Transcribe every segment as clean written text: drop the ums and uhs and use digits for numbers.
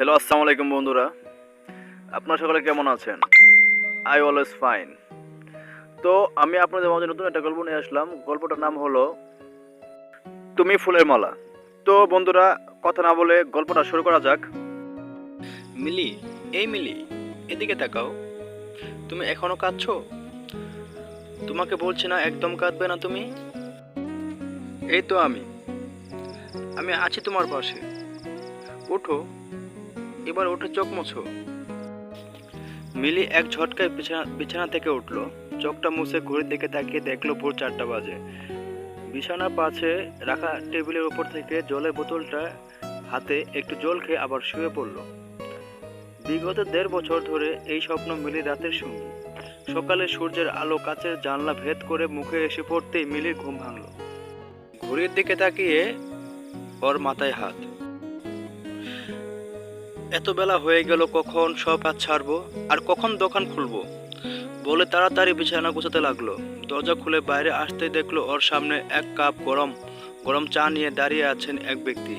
Hello, আসসালামু আলাইকুম বন্ধুরা। আপনারা সকলে কেমন আছেন? I always fine. তো আমি আপনাদের মাঝে নতুন একটা গল্প নিয়ে আসলাম। গল্পটার নাম হলো তুমি ফুলের মালা। তো বন্ধুরা, কথা না বলে গল্পটা শুরু করা যাক। মিলি, এই মিলি, এদিকে তাকাও। তুমি এখনো কাঁদছো? তোমাকে বলছি না একদম কাঁদবে না তুমি। এই তো আমি আমি আছি তোমার পাশে। ওঠো, এবার উঠে চোখ মুছো। মিলি এক ঝটকায় বিছানা থেকে উঠলো। চোখটা মুছে ঘড়ির দিকে তাকিয়ে দেখলো ভোর 4টা বাজে। বিছানার পাশে রাখা টেবিলের উপর থেকে জলের বোতলটা হাতে একটু জল খেয়ে আবার শুয়ে পড়লো। বিগত 1.5 বছর ধরে এই স্বপ্ন মিলির রাতের সঙ্গী। সকালে সূর্যের আলো কাচের জানলা ভেদ করে মুখে এসে পড়তেই মিলির ঘুম ভাঙল। ঘড়ির দিকে তাকিয়ে ওর মাথায় হাত। এত বেলা হয়ে গেল, কখন সব কাজ ছাড়বো আর কখন দোকান খুলবো বলে তাড়াতাড়ি বিছানা গোছাতে লাগলো। দরজা খুলে বাইরে আসতেই দেখলো ওর সামনে এক কাপ গরম গরম চা নিয়ে দাঁড়িয়ে আছেন এক ব্যক্তি।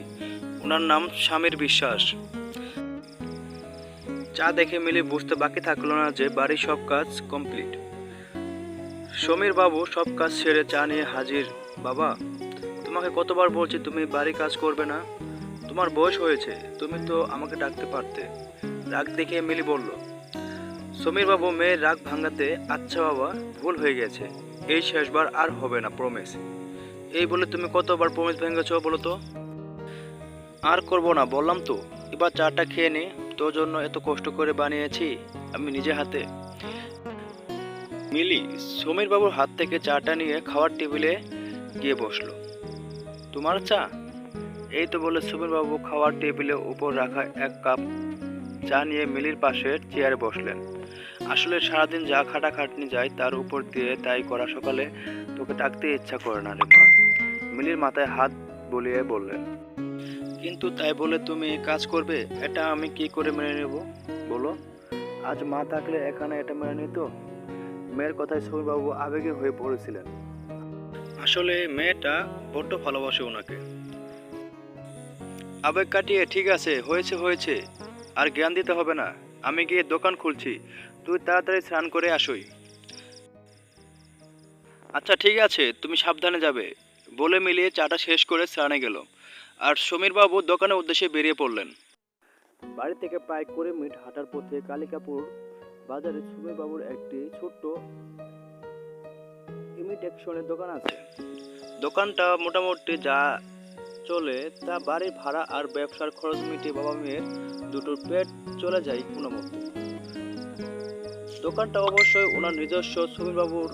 ওনার নাম স্বামীর বিশ্বাস। চা দেখে মিলি বুঝতে বাকি থাকলো না যে বাড়ির সব কাজ কমপ্লিট। সমীর বাবু সব কাজ ছেড়ে চা নিয়ে হাজির। বাবা, তোমাকে কতবার বলছি তুমি বাড়ি কাজ করবে না? তোমার বয়স হয়েছে, তুমি তো আমাকে ডাকতে পারতে। রাগ দেখে মিলি বলল। সমীর বাবু মেয়ের রাগ ভাঙাতে, আচ্ছা বাবা, ভুল হয়ে গেছে, এই শেষবার আর হবে না, প্রমিস। এই বলে তুমি কতবার প্রমিস ভেঙেছো বলো তো? আর করবো না বললাম তো। এবার চাটা খেয়ে নে, তোর জন্য এত কষ্ট করে বানিয়েছি আমি নিজে হাতে। মিলি সমীর বাবুর হাত থেকে চাটা নিয়ে খাওয়ার টেবিলে গিয়ে বসলো। তোমার চা? এই তো বলে সমীর বাবু খাওয়ার টেবিলে উপর রাখা এক কাপ চা নিয়ে মিলির পাশের চেয়ারে বসলেন। আসলে সারাদিন যা খাটাখাটনি যায় তার উপর দিয়ে তাই করা, সকালে তোকে ডাকতে ইচ্ছা করে না রে মা। মিলির মাথায় হাত বুলিয়ে বললেন। কিন্তু তাই বলে তুমি কাজ করবে, এটা আমি কি করে মেনে নেব বলো? আজ মা থাকলে এখানে এটা মেনে নিত? মেয়ের কথায় সমীরবাবু আবেগে হয়ে পড়েছিলেন। আসলে মেয়েটা বড্ড ভালোবাসে ওনাকে। আবেগ কাটিয়ে, ঠিক আছে, হয়েছে হয়েছে, আর জ্ঞান দিতে হবে না, আমি গিয়ে দোকান খুলছি, তুই তাড়াতাড়ি স্নান করে আসোই। আচ্ছা ঠিক আছে, তুমি সাবধানে যাবে বলে মিলিয়ে চাটা শেষ করে স্নানে গেল। আর সমীরবাবু দোকানের উদ্দেশ্যে বেরিয়ে পড়লেন। বাড়ি থেকে প্রায় 20 মিনিট হাঁটার পথে কালিকাপুর বাজারে সমীরবাবুর একটি ছোট্ট ইমিটেশনের দোকান আছে। দোকানটা মোটামুটি যা চলে তা বাড়ির ভাড়া আর ব্যবসার খরচ মিটিয়ে বাবা মেয়ের দুটোর পেট চলে যায় কোনো মতে। দোকানটা অবশ্যই ওনার নিজস্ব। সমীরবাবুর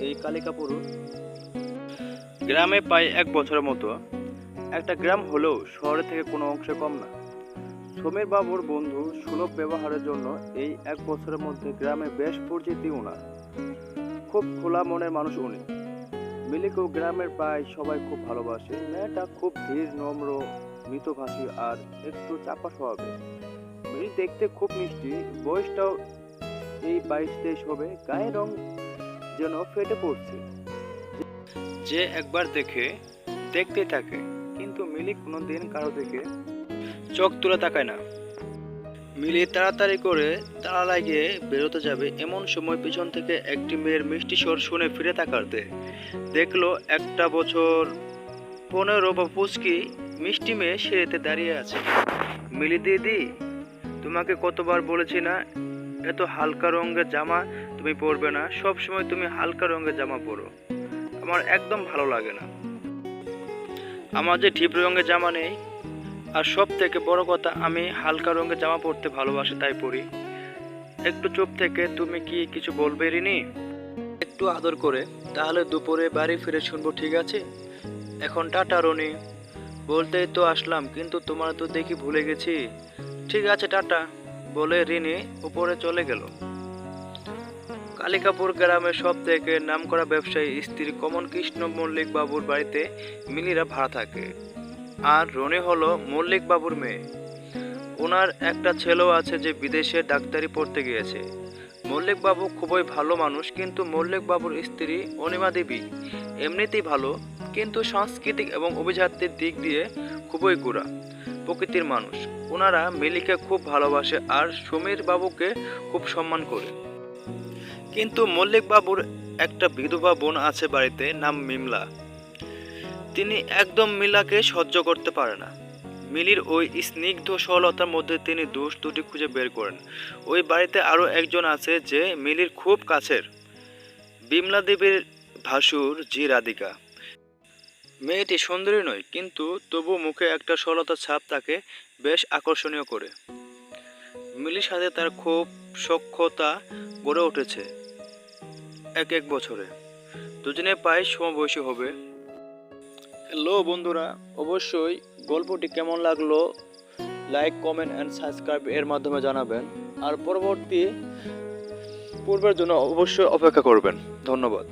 এই কালিকাপুর গ্রামে প্রায় 1 বছরের মতো। একটা গ্রাম হলেও শহরের থেকে কোনো অংশে কম না। সমীর বাবুর বন্ধু সুলভ ব্যবহারের জন্য এই 1 বছরের মধ্যে গ্রামে বেশ পরিচিতি ওনার। খুব খোলা মনের মানুষ উনি। মিলিকেও গ্রামের প্রায় সবাই খুব ভালোবাসে। মেয়েটা খুব ধীর, নম্র, মৃতভাষী আর একটু চাপা স্বভাবের। মিলি দেখতে খুব মিষ্টি, বয়সটাও এই 22-23 হবে। গায়ের রং যেন ফেটে পড়ছে। যে একবার দেখে দেখতে থাকে, কিন্তু মিলি কোনোদিন কারো দেখে চোখ তুলে তাকায় না। মিলি তাড়াতাড়ি করে তালা লাগিয়ে বেরোতে যাবে, এমন সময় পিছন থেকে একটি মেয়ের মিষ্টি স্বর শুনে ফিরে তাকাতে দেখলো 1 বছর 15 বা পুচকি মিষ্টি মেয়ে সিঁড়িতে দাঁড়িয়ে আছে। মিলি দিদি, তোমাকে কতবার বলেছি না এত হালকা রঙের জামা তুমি পরবে না, সব সময় তুমি হালকা রঙের জামা পরো, আমার একদম ভালো লাগে না। আমার যে ডিপ রঙের জামা নেই, আর সব থেকে বড় কথা, আমি হালকা রঙের জামা পরতে ভালোবাসি, তাই পরি। একটু চুপ থেকে তুমি কি কিছু বলবে রিনি? একটু আদর করে, তাহলে দুপুরে বাড়ি ফিরে শুনবো, ঠিক আছে? এখন টাটা রনি। বলতেই তো আসলাম, কিন্তু তোমার তো দেখি ভুলে গেছি। ঠিক আছে টাটা বলে রিনি উপরে চলে গেল। কালিকাপুর গ্রামের সব থেকে নামকরা ব্যবসায়ী স্ত্রী কমল কৃষ্ণ মল্লিক বাবুর বাড়িতে মিলিরা ভাড়া থাকে। আর রনি হলো মল্লিক বাবুর মেয়ে। ওনার একটা ছেলেও আছে যে বিদেশে ডাক্তারি পড়তে গিয়েছে। মল্লিক বাবু খুবই ভালো মানুষ, কিন্তু মল্লিক বাবুর স্ত্রী অনিমা দেবী এমনিতেই ভালো, কিন্তু সাংস্কৃতিক এবং অভিজাত্যের দিক দিয়ে খুবই গোঁড়া প্রকৃতির মানুষ। ওনারা মিলিকে খুব ভালোবাসে আর সমীর বাবুকে খুব সম্মান করে। কিন্তু মল্লিক বাবুর একটা বিধবা বোন আছে বাড়িতে, নাম মিমলা। তিনি একদম মিলাকে সহ্য করতে পারে না। মিলির ওই স্নিগ্ধ সরলতার মধ্যে তিনি দোষ দুটি খুঁজে বের করেন। ওই বাড়িতে আরও একজন আছে যে মিলির খুব কাছের, বিমলা দেবীর ভাসুর জি রাধিকা। মেয়েটি সুন্দরী নয়, কিন্তু তবু মুখে একটা সরলতার ছাপ তাকে বেশ আকর্ষণীয় করে। মিলির সাথে তার খুব সখ্যতা গড়ে উঠেছে এক এক বছরে। দুজনে প্রায় সমবয়সী হবে। হ্যালো বন্ধুরা, অবশ্যই গল্পটি কেমন লাগলো লাইক, কমেন্ট অ্যান্ড সাবস্ক্রাইব এর মাধ্যমে জানাবেন। আর পরবর্তী পূর্বের জন্য অবশ্যই অপেক্ষা করবেন। ধন্যবাদ।